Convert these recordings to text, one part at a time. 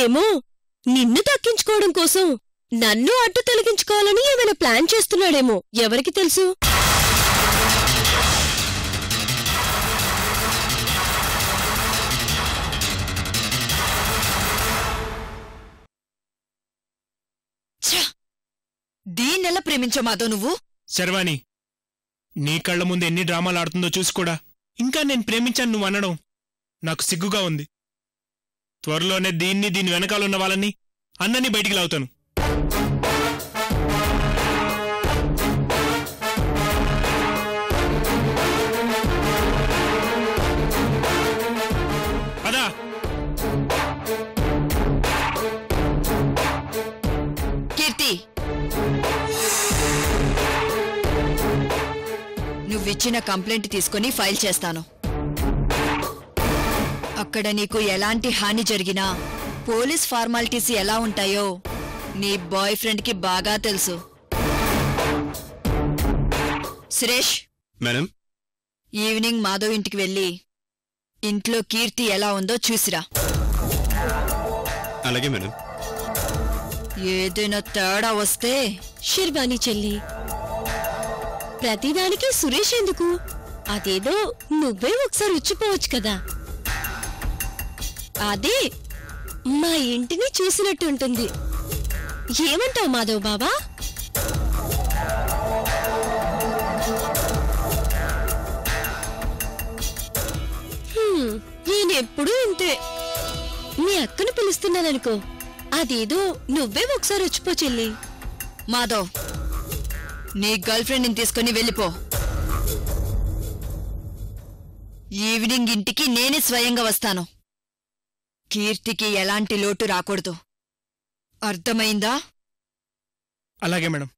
ఏమో నిన్ను దక్కించుకోవడం కోసం నన్ను అడ్డు తొలగించుకోవాలని ఏమైనా ప్లాన్ చేస్తున్నాడేమో, ఎవరికి తెలుసు? దీన్నెలా ప్రేమించావు మాధవ్ నువ్వు? శర్వాణి, నీ కళ్ల ముందు ఎన్ని డ్రామాలు ఆడుతుందో చూసుకోడా ఇంకా నేను ప్రేమించాను నువ్వు అనడం నాకు సిగ్గుగా ఉంది. త్వరలోనే దీని వెనకాలన్న వాళ్ళని అన్నని బయటికి లావుతాను. అదా కీర్తి, నువ్విచ్చిన కంప్లైంట్ తీసుకుని ఫైల్ చేస్తాను. అక్కడ నీకు ఎలాంటి హాని జరిగినా పోలీస్ ఫార్మాలిటీస్ ఎలా ఉంటాయో నీ బాయ్ ఫ్రెండ్కి బాగా తెలుసు. సురేష్ మేడం, ఈవినింగ్ మాధవ్ ఇంటికి వెళ్ళి ఇంట్లో కీర్తి ఎలా ఉందో చూసిరా. అలాగే మేడం. ఏదైనా తేడా వస్తే శర్వాణి చెల్లి, ప్రతిదానికి సురేష్ ఎందుకు? అదేదో నువ్వే ఒకసారి వచ్చిపోవచ్చు కదా. అదే మా ఇంటిని చూసినట్టు ఉంటుంది. ఏమంటావు మాధవ్ బాబా? నేనెప్పుడూ ఇంతే. మీ అక్కను పిలుస్తున్నాననుకో, అదేదో నువ్వే ఒకసారి వచ్చిపో చెల్లి. మాధవ్, నీ గర్ల్ ఫ్రెండ్ని తీసుకుని వెళ్ళిపో. ఈవినింగ్ ఇంటికి నేనే స్వయంగా వస్తాను. కీర్తికి ఎలాంటి లోటు రాకూడదు, అర్థమైందా? అలాగే మేడం.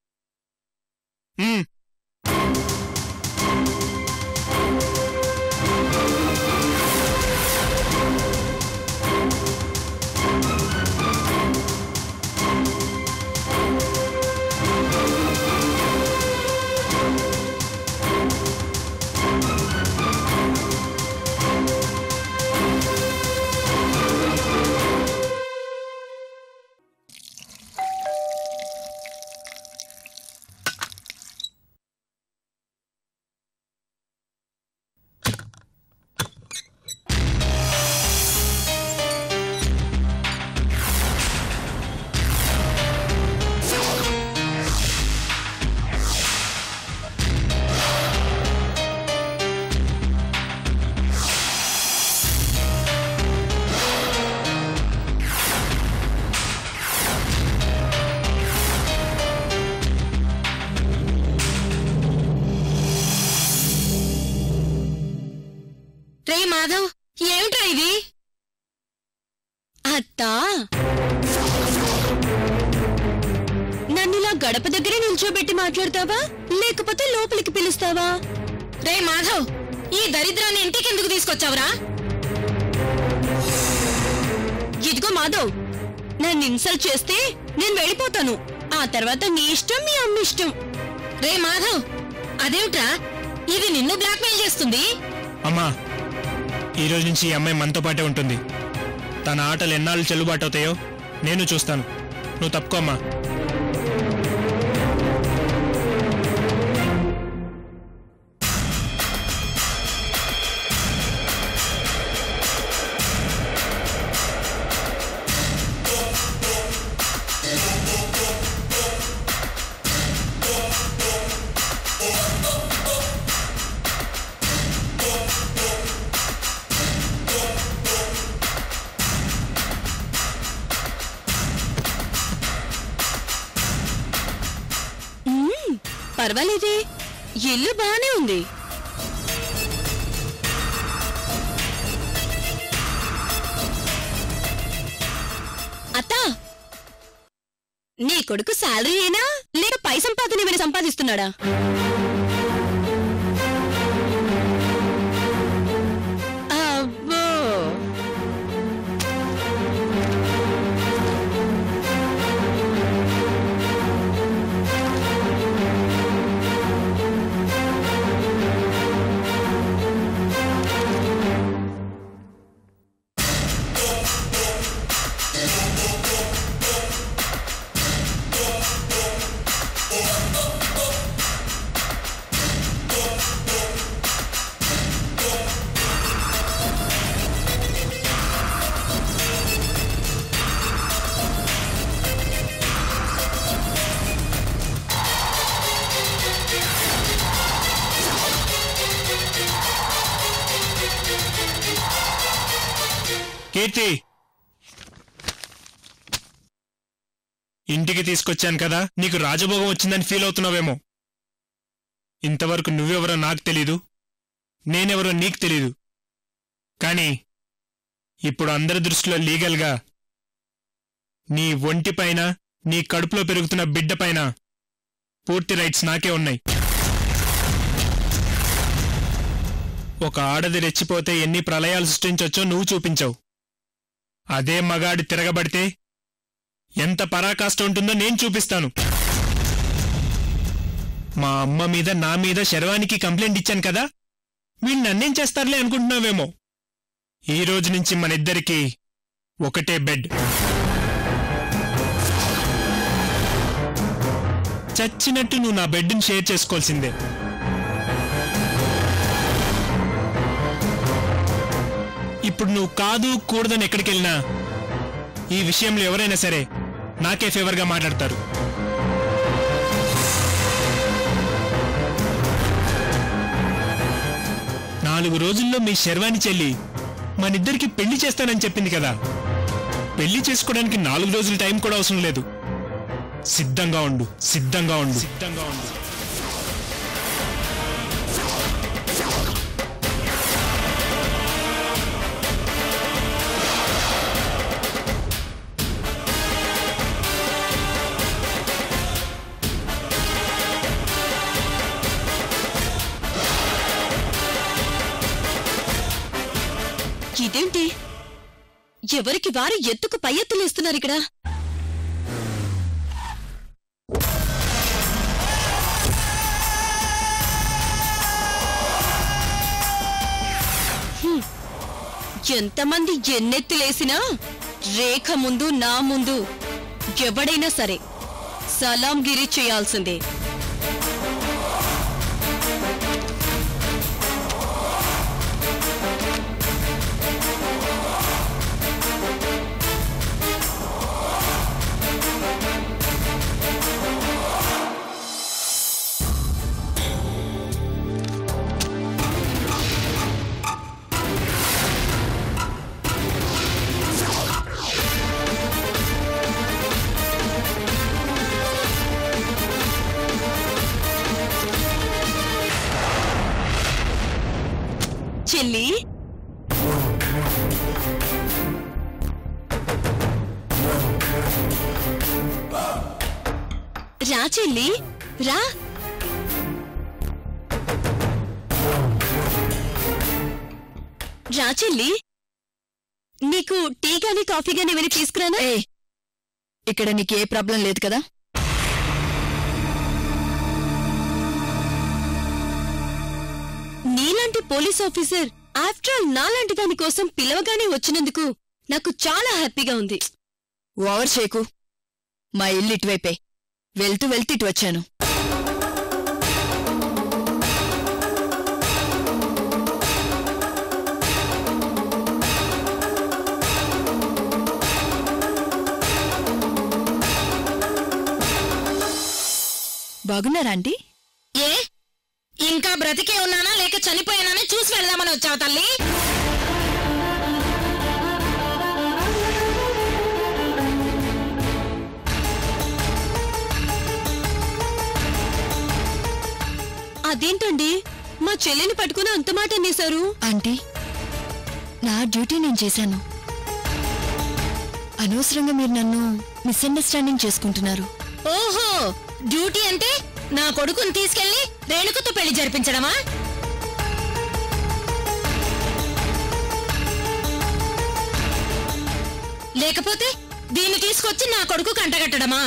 రే మాధవ్, ఏమిట్రా ఇది? అత్తా, నన్నిలా గడప దగ్గరే నిల్చోబెట్టి మాట్లాడతావా లేకపోతే లోపలికి పిలుస్తావా? రే మాధవ్, ఈ దరిద్రాన్ని ఇంటికి ఎందుకు తీసుకొచ్చావురా? ఇదిగో మాధవ్, నన్ను ఇన్సల్ట్ చేస్తే నేను వెళ్ళిపోతాను. ఆ తర్వాత నీ ఇష్టం, మీ అమ్మ ఇష్టం. రే మాధవ్, అదేమిట్రా ఇది నిన్ను బ్లాక్మెయిల్ చేస్తుంది? అమ్మా, ఈ రోజు నుంచి ఈ అమ్మాయి మనతో పాటే ఉంటుంది. తన ఆటలు ఎన్నాళ్ళు చెల్లుబాటు అవుతాయో నేను చూస్తాను. నువ్వు తప్పుకో అమ్మా. పర్వాలేదే, ఇల్లు బానే ఉంది. అత్తా, నీ కొడుకు శాలరీ అయినా లేక పై సంపాదన ఏమైనా సంపాదిస్తున్నాడా? అబ్బో, కీర్తి, ఇంటికి తీసుకొచ్చాను కదా, నీకు రాజభోగం వచ్చిందని ఫీల్ అవుతున్నావేమో. ఇంతవరకు నువ్వెవరో నాకు తెలీదు, నేనెవరో నీకు తెలీదు. కానీ ఇప్పుడు అందరి దృష్టిలో లీగల్గా నీ ఒంటిపైన, నీ కడుపులో పెరుగుతున్న బిడ్డపైన పూర్తి రైట్స్ నాకే ఉన్నాయి. ఒక ఆడది రెచ్చిపోతే ఎన్ని ప్రళయాలు సృష్టించొచ్చో నువ్వు చూపించావు. అదే మగాడి తిరగబడితే ఎంత పరాకాష్ట ఉంటుందో నేను చూపిస్తాను. మా అమ్మ మీద, నా మీద శర్వానికి కంప్లైంట్ ఇచ్చాను కదా, వీళ్ళు నన్నేం చేస్తారులే అనుకుంటున్నావేమో. ఈ రోజు నుంచి మన ఇద్దరికి ఒకటే బెడ్. చచ్చినట్టు నువ్వు నా బెడ్ని షేర్ చేసుకోవాల్సిందే. ఇప్పుడు నువ్వు కాదు కూడదని ఎక్కడికెళ్ళినా ఈ విషయంలో ఎవరైనా సరే నాకే ఫేవర్గా మాట్లాడతారు. నాలుగు రోజుల్లో మీ శర్వాణి చెల్లి మనిద్దరికి పెళ్లి చేస్తానని చెప్పింది కదా. పెళ్లి చేసుకోవడానికి 4 రోజుల టైం కూడా అవసరం లేదు. సిద్ధంగా ఉండు, సిద్ధంగా ఉండు, సిద్ధంగా ఉండు. ఇదేంటి, ఎవరికి వారు ఎత్తుకు పై ఎత్తులేస్తున్నారు ఇక్కడ? ఎంతమంది ఎన్నెత్తులేసినా రేఖ ముందు, నా ముందు ఎవడైనా సరే సలాంగిరి చేయాల్సిందే. చెల్లి, రా చెల్లి, రా. రా చెల్లి, నీకు టీ గానీ కాఫీ గానీ ఏమైనా తీసుకురానా? ఇక్కడ నీకే ప్రాబ్లం లేదు కదా? నీలాంటి పోలీస్ ఆఫీసర్ ఆఫ్టర్ ఆల్ నాలాంటి దాని కోసం పిలవగానే వచ్చినందుకు నాకు చాలా హ్యాపీగా ఉంది. ఓవర్ చేయకు. మా ఇల్లు ఇటువైపే. వెళ్తూ వెళ్తూ ఇటు వచ్చాను. బాగున్నారా ఆంటీ? ఏ, ఇంకా బ్రతికే ఉన్నానా లేక చనిపోయానా చూసి వెళ్దామని వచ్చావు తల్లి? అదేంటండి, మా చెల్లిని పట్టుకుని అంత మాట అనేశారు? ఆంటీ, నా డ్యూటీ నేను చేశాను. అనవసరంగా మీరు నన్ను మిస్అండర్స్టాండింగ్ చేసుకుంటున్నారు. ఓహో, డ్యూటీ అంటే నా కొడుకుని తీసుకెళ్లి రేణుకతో పెళ్లి జరిపించడమా? లేకపోతే దీన్ని తీసుకొచ్చి నా కొడుకు కంటగట్టడమా?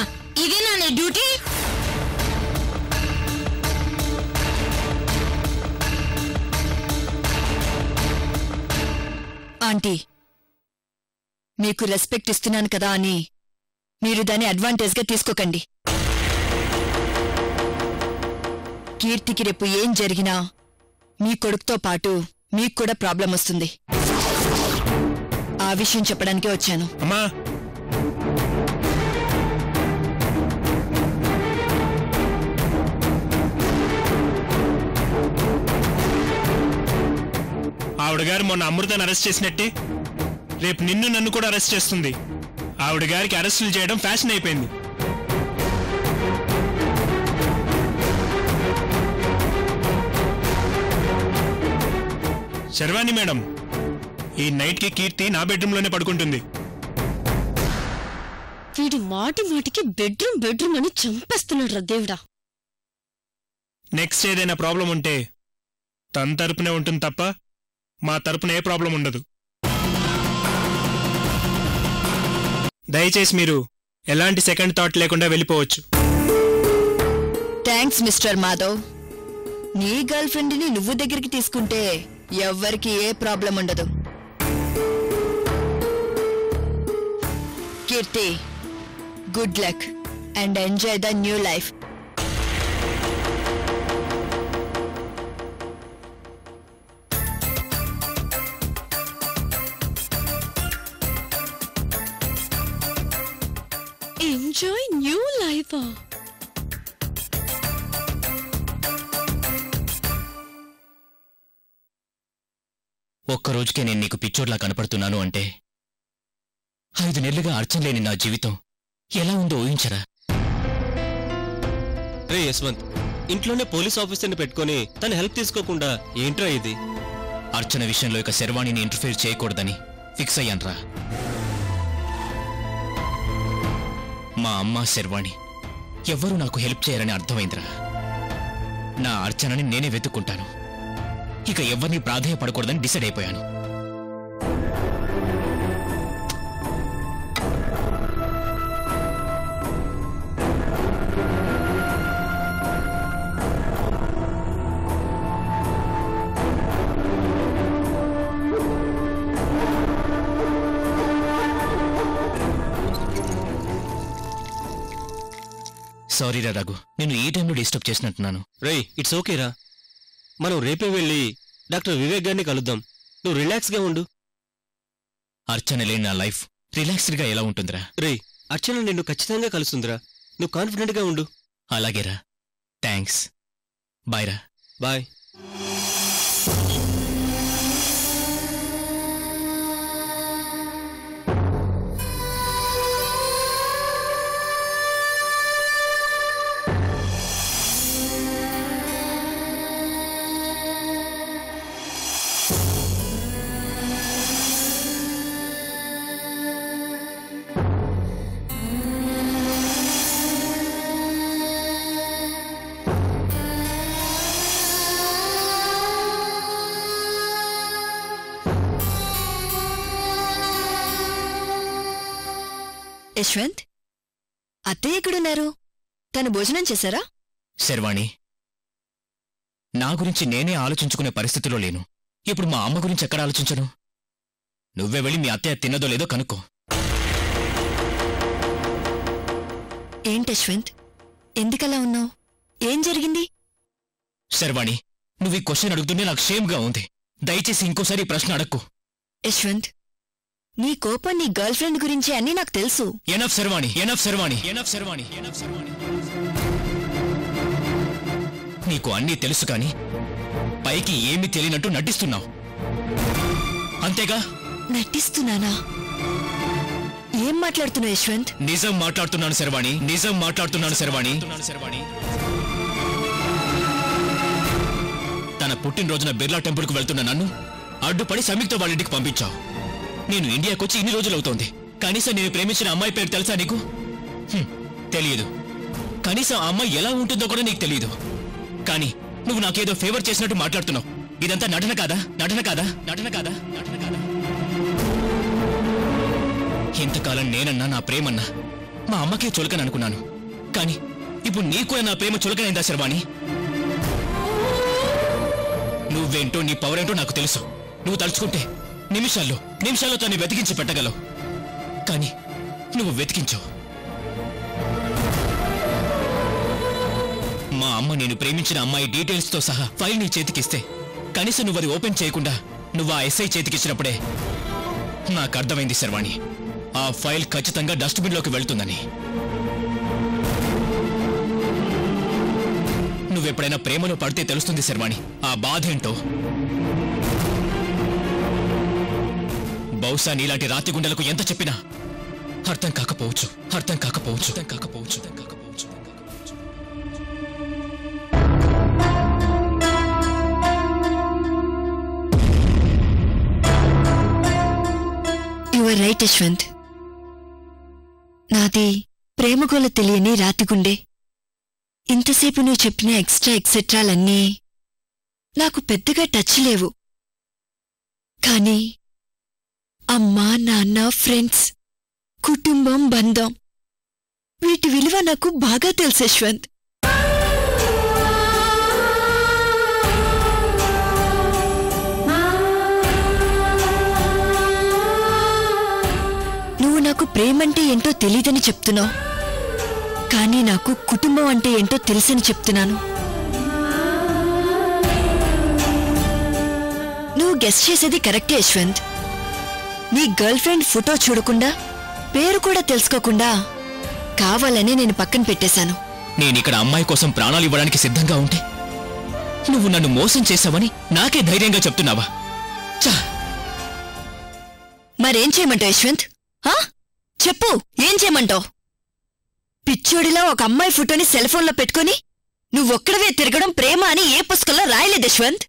ఇదేనా నీ డ్యూటీ? ఆంటీ, మీకు రెస్పెక్ట్ ఇస్తున్నాను కదా అని మీరు దాన్ని అడ్వాంటేజ్గా తీసుకోకండి. కీర్తికి రేపు ఏం జరిగినా మీ కొడుకుతో పాటు మీకు కూడా ప్రాబ్లం వస్తుంది. ఆ విషయం చెప్పడానికే వచ్చాను. అమ్మా, ఆవిడగారు మొన్న అమృతను అరెస్ట్ చేసినట్టే రేపు నిన్ను నన్ను కూడా అరెస్ట్ చేస్తుంది. ఆవిడ గారికి అరెస్టులు చేయడం ఫ్యాషన్ అయిపోయింది. శర్వాణి మేడం, ఈ నైట్ కి కీర్తి నా బెడ్రూమ్ లోనే పడుకుంటుంది. వీడు మాటి మాటికి బెడ్రూమ్ అని చంపేస్తున్నాడు రా దేవుడా. నెక్స్ట్ ఏదైనా ప్రాబ్లం ఉంటే తన తరపునే ఉంటుంది తప్ప మా తరపున ఏ ప్రాబ్లం ఉండదు. దయచేసి మీరు ఎలాంటి సెకండ్ థాట్ లేకుండా వెళ్ళిపోవచ్చు. Thanks mister Madhav. నీ గర్ల్ ఫ్రెండ్ ని నువ్వు దగ్గరికి తీసుకుంటే ఎవ్వరికి ఏ ప్రాబ్లం ఉండదు. Keerthi, good luck and enjoy the new life. Enjoy new life. ఒక్కరోజుకే నేను నీకు పిచ్చోడ్లా కనపడుతున్నాను అంటే 5 నెలలుగా అర్చన లేని నా జీవితం ఎలా ఉందో ఊహించరా? రే యశ్వంత్, ఇంట్లోనే పోలీస్ ఆఫీసర్ని పెట్టుకొని తన హెల్ప్ తీసుకోకుండా ఏంట్రా ఇది? అర్చన విషయంలో ఇక శర్వాణిని ఇంటర్ఫియర్ చేయకూడదని ఫిక్స్ అయ్యాన్రా. మా అమ్మ శర్వాణి ఎవ్వరూ నాకు హెల్ప్ చేయరని అర్థమైందిరా. నా అర్చనని నేనే వెతుక్కుంటాను. ఇక ఎవరిని ప్రాధేయపడకూడదని డిసైడ్ అయిపోయాను. సారీరా రఘు, నేను ఈ టైంలో డిస్టర్బ్ చేసినట్టున్నాను. రేయ్, ఇట్స్ ఓకేరా. మనం రేపే వెళ్ళి డాక్టర్ వివేక్ గారిని కలుద్దాం. నువ్వు రిలాక్స్గా ఉండు. అర్చన లేని నా లైఫ్ రిలాక్స్డ్గా ఎలా ఉంటుందిరా? రేయ్, అర్చన నిన్ను ఖచ్చితంగా కలుస్తుందిరా. నువ్వు కాన్ఫిడెంట్గా ఉండు. అలాగేరా, థ్యాంక్స్. బాయ్ రా. బాయ్. యశ్వంత్, అత్తయ్య ఎక్కడున్నారు? తను భోజనం చేశారా? శర్వాణి, నా గురించి నేనే ఆలోచించుకునే పరిస్థితిలో లేను. ఇప్పుడు మా అమ్మ గురించి ఎక్కడ ఆలోచించను? నువ్వే వెళ్ళి మీ అత్తయ్య తిన్నదో లేదో కనుక్కో. ఏంటి యశ్వంత్, ఎందుకలా ఉన్నావు? ఏం జరిగింది? శర్వాణి, నువ్వు ఈ క్వశ్చన్ అడుగుతుంటే నాకు షేమ్గా ఉంది. దయచేసి ఇంకోసారి ఈ ప్రశ్న అడక్కు. యశ్వంత్, నీ కోపం నీ గర్ల్ ఫ్రెండ్ గురించి అన్నీ నాకు తెలుసు. Enough Sharvani, enough Sharvani, enough Sharvani, enough Sharvani. నీకు అన్నీ తెలుసు కానీ పైకి ఏమీ తెలియనట్టు నటిస్తున్నావు, అంతేగా? నటిస్తున్నానా? ఏం మాట్లాడుతున్నావు యశ్వంత్? నిజం మాట్లాడుతున్నాను శర్వాణి, నిజం మాట్లాడుతున్నాను శర్వాణి. తన పుట్టినరోజున బిర్లా టెంపుల్కు వెళ్తున్న నన్ను అడ్డుపడి సంయుక్త వాళ్ళ ఇంటికి పంపించావు. నేను ఇండియాకొచ్చి ఇన్ని రోజులవుతోంది. కనీసం నేను ప్రేమించిన అమ్మాయి పేరు తెలుసా నీకు? తెలియదు. కనీసం ఆ అమ్మాయి ఎలా ఉంటుందో కూడా నీకు తెలియదు. కానీ నువ్వు నాకేదో ఫేవర్ చేసినట్టు మాట్లాడుతున్నావు. ఇదంతా నటన కాదా? నటన కాదా? నటన కాదా? నటన కాదా? ఇంతకాలం నేనన్నా నా ప్రేమన్నా మా అమ్మకే చులకని అనుకున్నాను. కానీ ఇప్పుడు నీకు నా ప్రేమ చులకనైందా శర్వాణి? నువ్వేంటో నీ పవర్ ఏంటో నాకు తెలుసు. నువ్వు తలుచుకుంటే నిమిషాల్లో తను వెతికించి పెట్టగలవు. కానీ నువ్వు వెతికించావు. మా అమ్మ నేను ప్రేమించిన అమ్మాయి డీటెయిల్స్తో సహా ఫైల్ నీ చేతికిస్తే కనీసం నువ్వు అది ఓపెన్ చేయకుండా నువ్వు ఆ ఎస్ఐ చేతికిచ్చినప్పుడే నాకు అర్థమైంది శర్వాణి, ఆ ఫైల్ ఖచ్చితంగా డస్ట్బిన్లోకి వెళ్తుందని. నువ్వెప్పుడైనా ప్రేమలో పడితే తెలుస్తుంది శర్వాణి ఆ బాధేంటో. బహుశా నీలాంటి రాతి గుండెలకు ఎంత చెప్పినా అర్థం కాకపోవచ్చు. You are right Yashwant. నాది ప్రేమగోల తెలియని రాతిగుండె. ఇంతసేపు నువ్వు చెప్పిన ఎక్సెట్రాలన్నీ నాకు పెద్దగా టచ్ లేవు. కానీ అమ్మా, నాన్న, ఫ్రెండ్స్, కుటుంబం, బంధం వీటి విలువ నాకు బాగా తెలుసు యశ్వంత్. నువ్వు నాకు ప్రేమంటే ఏంటో తెలీదని చెప్తున్నావు, కానీ నాకు కుటుంబం అంటే ఏంటో తెలుసని చెప్తున్నాను. నువ్వు గెస్ చేసేది కరెక్టే యశ్వంత్. నీ గర్ల్ ఫ్రెండ్ ఫోటో చూడకుండా, పేరు కూడా తెలుసుకోకుండా కావాలని నేను పక్కన పెట్టేశాను. నేనిక్కడ అమ్మాయి కోసం ప్రాణాలు ఇవ్వడానికి సిద్ధంగా ఉంటే నువ్వు నన్ను మోసం చేశావని నాకే ధైర్యంగా చెప్తున్నావా? మరేం చేయమంటావు యశ్వంత్? చెప్పు, ఏం చేయమంటావు? పిచ్చోడిలా ఒక అమ్మాయి ఫోటోని సెల్ఫోన్లో పెట్టుకుని నువ్వొక్కడవే తిరగడం ప్రేమ అని ఏ పుస్తకంలో రాయలేదు యశ్వంత్.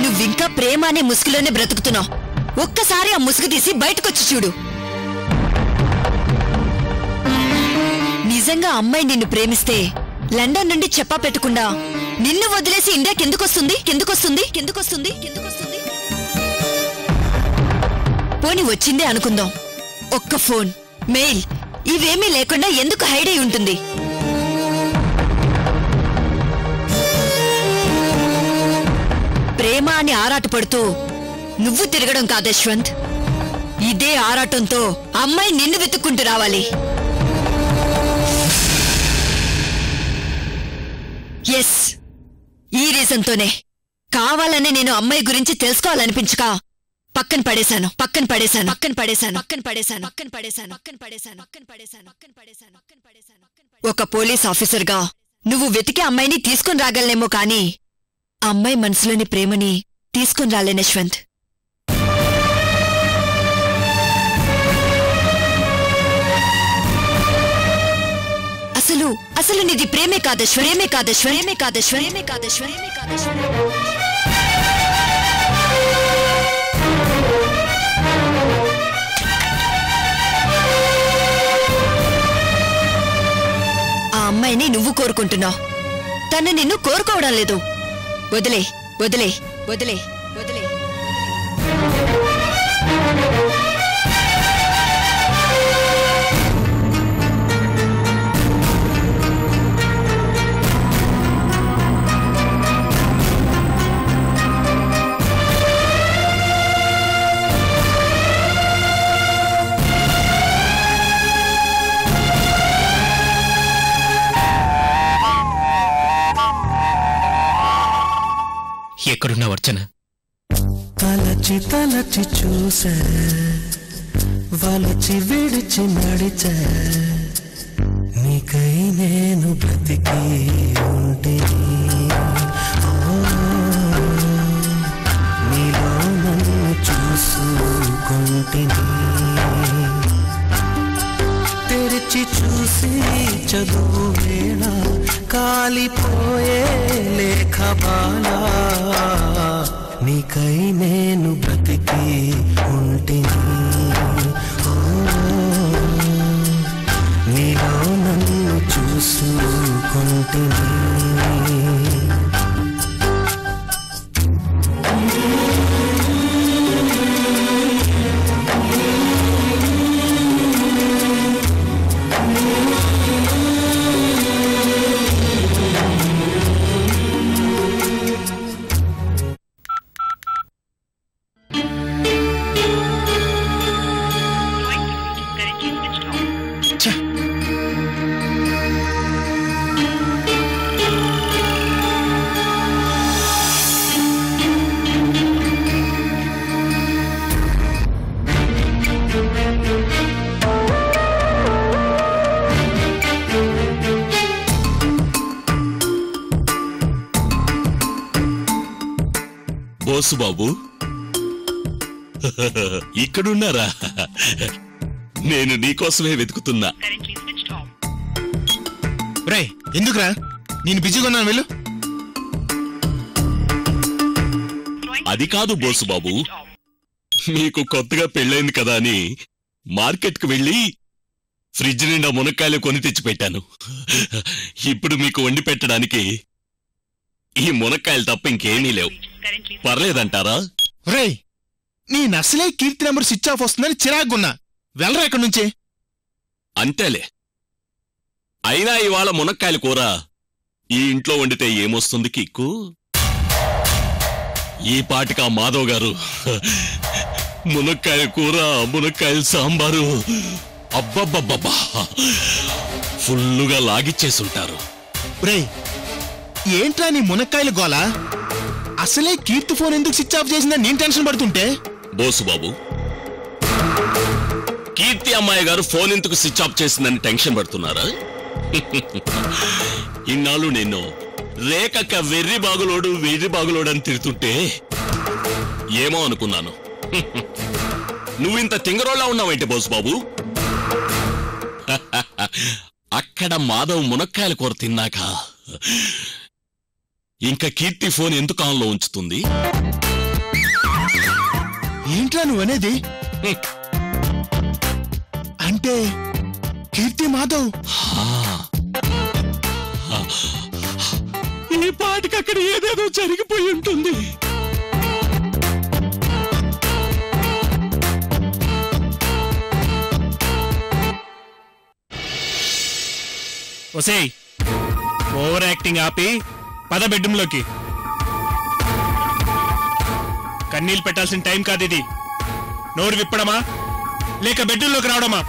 నువ్వింకా ప్రేమ అనే ముసుగులోనే బ్రతుకుతున్నావు. ఒక్కసారి ఆ ముసుగు తీసి బయటకొచ్చి చూడు. నిజంగా అమ్మాయి నిన్ను ప్రేమిస్తే లండన్ నుండి చెప్పా పెట్టకుండా నిన్ను వదిలేసి ఇండియాకి ఎందుకొస్తుంది? పోని వచ్చిందే అనుకుందాం. ఒక్క ఫోన్, మెయిల్ ఇవేమీ లేకుండా ఎందుకు హైడ్ అయి ఉంటుంది? ప్రేమ అని ఆరాటపడుతూ నువ్వు తిరగడం కాదు యశ్వంత్. ఇదే ఆరాటంతో అమ్మాయి నిన్ను వెతుక్కుంటూ రావాలి. ఎస్, ఈ రీజన్తోనే కావాలని నేను అమ్మాయి గురించి తెలుసుకోవాలనిపించక పక్కన పడేశాను. ఒక పోలీస్ ఆఫీసర్గా నువ్వు వెతికే అమ్మాయిని తీసుకుని రాగలనేమో కానీ అమ్మాయి మనసులోని ప్రేమని తీసుకుని రాలేను యశ్వంత్. అసలు నీది ప్రేమే కాదేశ్వర్. ఆ అమ్మాయిని నువ్వు కోరుకుంటున్నావు, తను నిన్ను కోరుకోవడం లేదు. వదిలే. ఎక్కడున్నా వర్చన? తలచి చూసే వలచి విడిచి నడిచే నీకై నేను బ్రతికి ఉంటే నీలో నన్ను చూసుకుంటిని. తెరిచి చూసి చదువు వేళ కాలిపోయే లేఖ బాలా నీకై నేను బ్రతికి ఉంటిని. నీలో నన్ను చూసుకుంటిని. బోసు బాబు, ఇక్కడున్నారా? నేను నీకోసమే వెతుకుతున్నా. రే ఎందుకురా? నేను బిజీగా ఉన్నాను, వెళ్ళు. అది కాదు బోసుబాబు, మీకు కొత్తగా పెళ్ళైంది కదా అని మార్కెట్కు వెళ్ళి ఫ్రిడ్జ్ నిండా మునక్కాయలు కొని తెచ్చిపెట్టాను. ఇప్పుడు మీకు వండి పెట్టడానికి ఈ మునక్కాయలు తప్ప ఇంకేమీ లేవు. పర్లేదంటారా? రే నీ నసలే కీర్తి నెంబర్ స్విచ్ ఆఫ్ వస్తుందని చిరాకున్నా. వెళ్ళరా ఇక్కడి నుంచి. అంతేలే. అయినా ఇవాళ మునక్కాయల కూర ఈ ఇంట్లో వండితే ఏమొస్తుంది కిక్కు? ఈ పాటికా మాధవ్ గారు మునక్కాయ కూర, మునక్కాయల సాంబారు అబ్బబ్బబ్బబ్బా ఫుల్లుగా లాగిచ్చేసుంటారు. రే ఏంట్రా నీ మునక్కాయలు గోల? అసలే కీర్తి ఫోన్ ఎందుకు స్విచ్ ఆఫ్ చేసిందని నేను టెన్షన్ పడుతుంటే. బోసుబాబు, కీర్తి అమ్మాయి గారు ఫోన్ ఎందుకు స్విచ్ ఆఫ్ చేసిందని టెన్షన్ పడుతున్నారా? ఇన్నాళ్ళు నేను రేఖక్క వెర్రి బాగులోడు అని తిడుతుంటే ఏమో అనుకున్నాను. నువ్వింత తింగరోళ్ళ ఉన్నావంటే బోసుబాబు. అక్కడ మాధవ్ మునక్కాయల కూర తిన్నాక ఇంకా కీర్తి ఫోన్ ఎందుకు ఆన్లో ఉంచుతుంది? ఏంట్రా నువ్వనేది? అంటే కీర్తి మాధవ్ ఈ పాటికి అక్కడ ఏదేదో జరిగిపోయి ఉంటుంది. ఒసేయ్ ఓవర్ యాక్టింగ్ ఆపి పద బెడ్రూమ్లోకి. కన్నీళ్ళు పెట్టాల్సిన టైం కాదు ఇది. నోరు విప్పడమా లేక బెడ్రూమ్లోకి రావడమా?